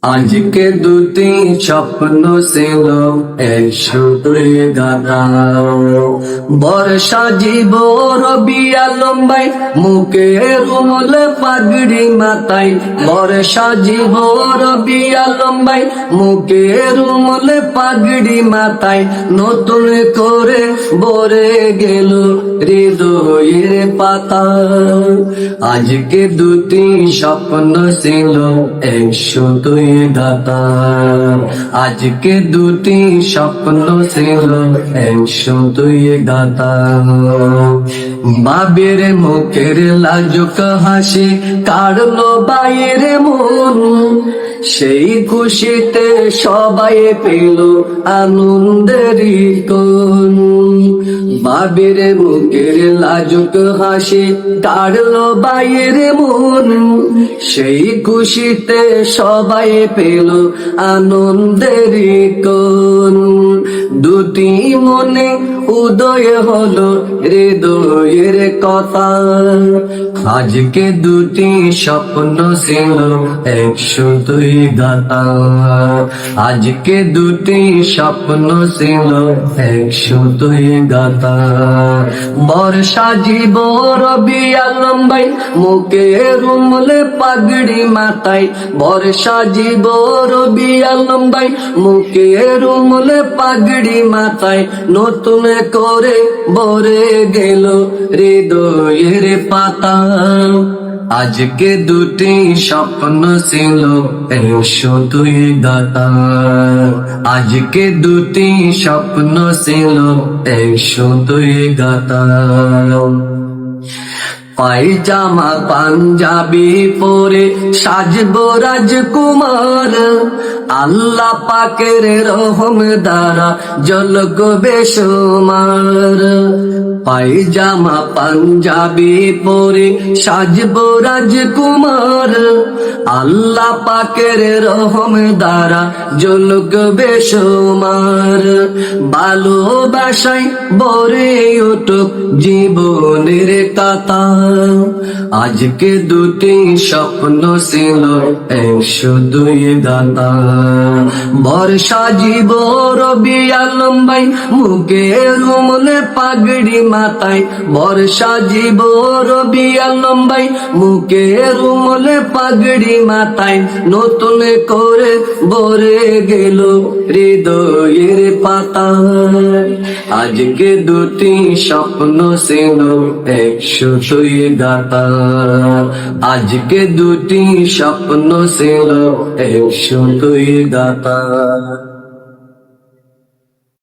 আজকে দুটি স্বপ্ন ছিল একসাথে গাথা। বর্ষা জীব রবি আলম ভাই মুখে রুমল পাগড়ি মাথায়। বর্ষা জীব রবি আলম ভাই মুখে রুমল পাগড়ি মাথায়। নতুন করে ভরে গেল হৃদয়ের পাতা। আজকে দুটি স্বপ্ন ছিল একসাথে গাথা। আজকে দুটি স্বপ্ন ছিল একসাথে গাথা। বাবের মুখের লাজুক হাসি কাড়লো বাইরে মন। সেই খুশিতে সবাই পেল আনন্দেরই কোন। বাবের মুখের লাজুক হাসি কাড়লো বাইরে মন। সেই খুশিতে সবাই পেল আনন্দেরই কোন। দুটি মনে উদয় হলো হৃদয়ের কথা। আজকে দুটি স্বপ্ন ছিল একসাথে গাথা। আজকে দুটি স্বপ্ন ছিল একসাথে গাথা। বর্ষা জীব রবি আলম ভাই মুখে রুমলে পাগড়ি মাথায়। বর্ষা জীব রবি আলম ভাই মুখে রুমলে পাগড়ি মাথায়। নতুন করে ভরে গেল হৃদয়ের পাতা। আজকে দুটি স্বপ্ন ছিল একসাথে গাথা। আজকে দুটি স্বপ্ন ছিল একসাথে গাথা। পায়জামা পাঞ্জাবি পরে সাজবো রাজকুমার। আল্লাহ পাকের রহম দ্বারা জলগ বেসুমার। পায়জামা পাঞ্জাবি পরে সাজবো রাজকুমার। আল্লাহ পাকের রহম দ্বারা জলগ বেসুমার। ভালোবাসায় ভরে উঠুক জীবনের কাতা। আজকে দুটি স্বপ্ন ছিল একসাথে গাথা। বর্ষা জীব রবি আলম ভাই মুখে রুমলে পাগড়ি মাথায়। বর্ষা জীব রবি আলম ভাই মুখে রুমলে পাগড়ি মাথায়। নতুন করে ভরে গেল হৃদয়ের পাতা। আজকে দুটি স্বপ্ন ছিল একসাথে গাথা। আজকে দুটি স্বপ্ন ছিল একসাথে গাথা।